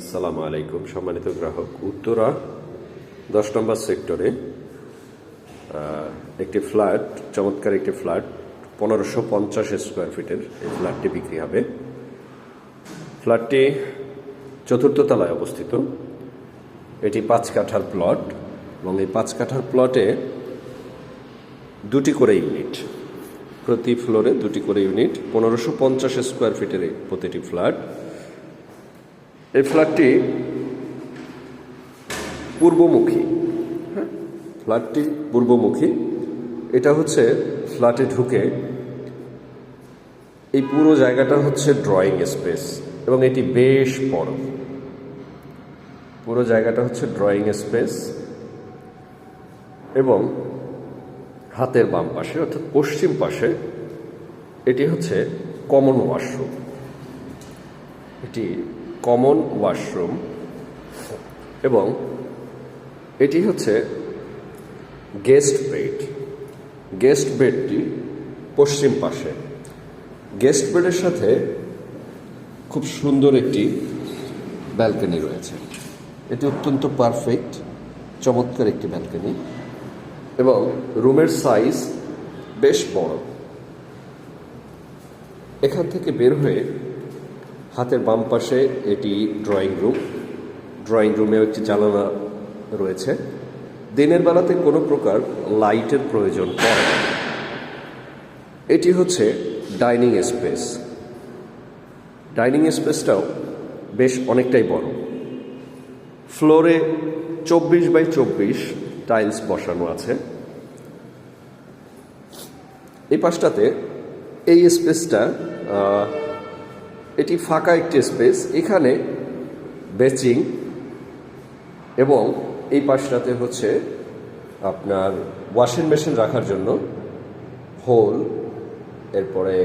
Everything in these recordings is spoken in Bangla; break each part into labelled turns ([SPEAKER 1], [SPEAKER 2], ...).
[SPEAKER 1] আসসালামু আলাইকুম সম্মানিত গ্রাহক। উত্তরা 10 নম্বর সেক্টরে একটি ফ্ল্যাট, চমৎকার একটি ফ্ল্যাট, 1550 স্কোয়ার ফিটের এই ফ্ল্যাটটি বিক্রি হবে। ফ্ল্যাটটি চতুর্থ তলায় অবস্থিত। এটি 5 কাঠার প্লট এবং এই 5 কাঠার প্লটে 2টি করে ইউনিট, প্রতি ফ্লোরে 2টি করে ইউনিট, 1550 স্কোয়ার ফিটের প্রতিটি ফ্ল্যাট। এই ফ্ল্যাটটি পূর্বমুখী, ফ্ল্যাটটি পূর্বমুখী। এটা হচ্ছে ফ্ল্যাটে ঢুকে এই পুরো জায়গাটা হচ্ছে ড্রয়িং স্পেস এবং এটি বেশ বড়। পুরো জায়গাটা হচ্ছে ড্রয়িং স্পেস এবং হাতের বাম পাশে অর্থাৎ পশ্চিম পাশে এটি হচ্ছে কমন ওয়াশরুম। এটি কমন ওয়াশরুম এবং এটি হচ্ছে গেস্ট বেড। গেস্ট বেডটি পশ্চিম পাশে। গেস্ট বেডের সাথে খুব সুন্দর একটি ব্যালকনি রয়েছে। এটি অত্যন্ত পারফেক্ট, চমৎকার একটি ব্যালকনি এবং রুমের সাইজ বেশ বড়। এখান থেকে বের হয়ে হাতের বাম পাশে এটি ড্রয়িং রুম। ড্রয়িং রুমেও একটি জানালা রয়েছে। দিনের বেলাতে কোনো প্রকার লাইটের প্রয়োজন পড়ে না। এটি হচ্ছে ডাইনিং স্পেস। ডাইনিং স্পেসটাও বেশ অনেকটাই বড়। ফ্লোরে 24x24 টাইলস বসানো আছে। এই পাশটাতে এই স্পেসটা এটি ফাঁকা একটি স্পেস। এখানে বেচিং এবং এই পাশটাতে হচ্ছে আপনার ওয়াশিং মেশিন রাখার জন্য হোল, এরপরে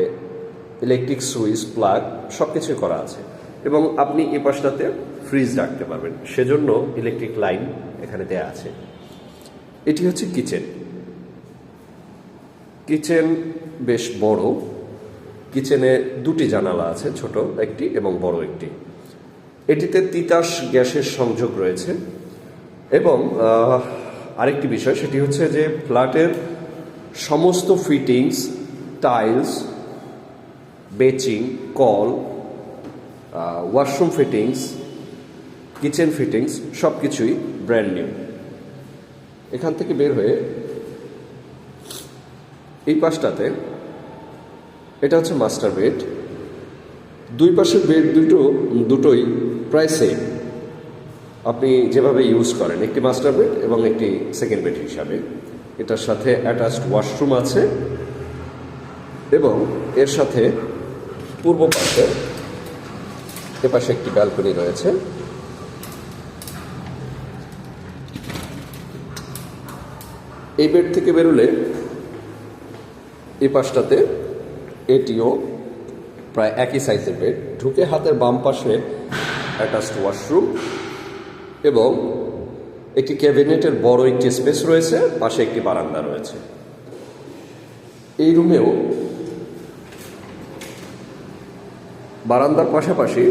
[SPEAKER 1] ইলেকট্রিক সুইচ, প্লাগ সব কিছু করা আছে এবং আপনি এই পাশটাতে ফ্রিজ রাখতে পারবেন, সেজন্য ইলেকট্রিক লাইন এখানে দেয়া আছে। এটি হচ্ছে কিচেন। কিচেন বেশ বড়। কিচেনে 2টি জানালা আছে, ছোট একটি এবং বড় একটি। এটিতে তিতাস গ্যাসের সংযোগ রয়েছে এবং আরেকটি বিষয় সেটি হচ্ছে যে ফ্ল্যাটের সমস্ত ফিটিংস, টাইলস, বেচিং, কল, ওয়াশরুম ফিটিংস, কিচেন ফিটিংস সব কিছুই ব্র্যান্ড নিউ। এখান থেকে বের হয়ে এই পাশটাতে এটা হচ্ছে মাস্টার বেড। দুই পাশের বেড দুটোই প্রায় সেম, আপনি যেভাবে ইউজ করেন, একটি মাস্টার বেড এবং একটি সেকেন্ড বেড হিসাবে। এটার সাথে অ্যাটাচড ওয়াশরুম আছে এবং এর সাথে পূর্ব পাশে এপাশে একটি ব্যালকনি রয়েছে। এই বেড থেকে বেরোলে এই পাশটাতে এটিও প্রায় একই সাইজের বেড। ঢুকে হাতের বাম পাশে অ্যাটাচড ওয়াশরুম এবং একটি ক্যাবিনেটের বড় একটি স্পেস রয়েছে, পাশে একটি বারান্দা রয়েছে। এই রুমেও বারান্দার পাশাপাশি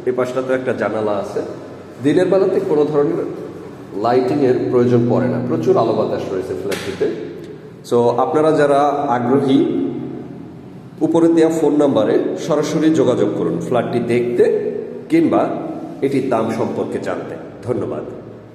[SPEAKER 1] এই পাশটাতে একটা জানালা আছে। দিনের বেলাতে কোনো ধরনের লাইটিংয়ের প্রয়োজন পড়ে না, প্রচুর আলো বাতাস রয়েছে ফ্ল্যাটটিতে। সো আপনারা যারা আগ্রহী, উপরে দেওয়া ফোন নাম্বারে সরাসরি যোগাযোগ করুন ফ্ল্যাটটি দেখতে কিংবা এটির দাম সম্পর্কে জানতে। ধন্যবাদ।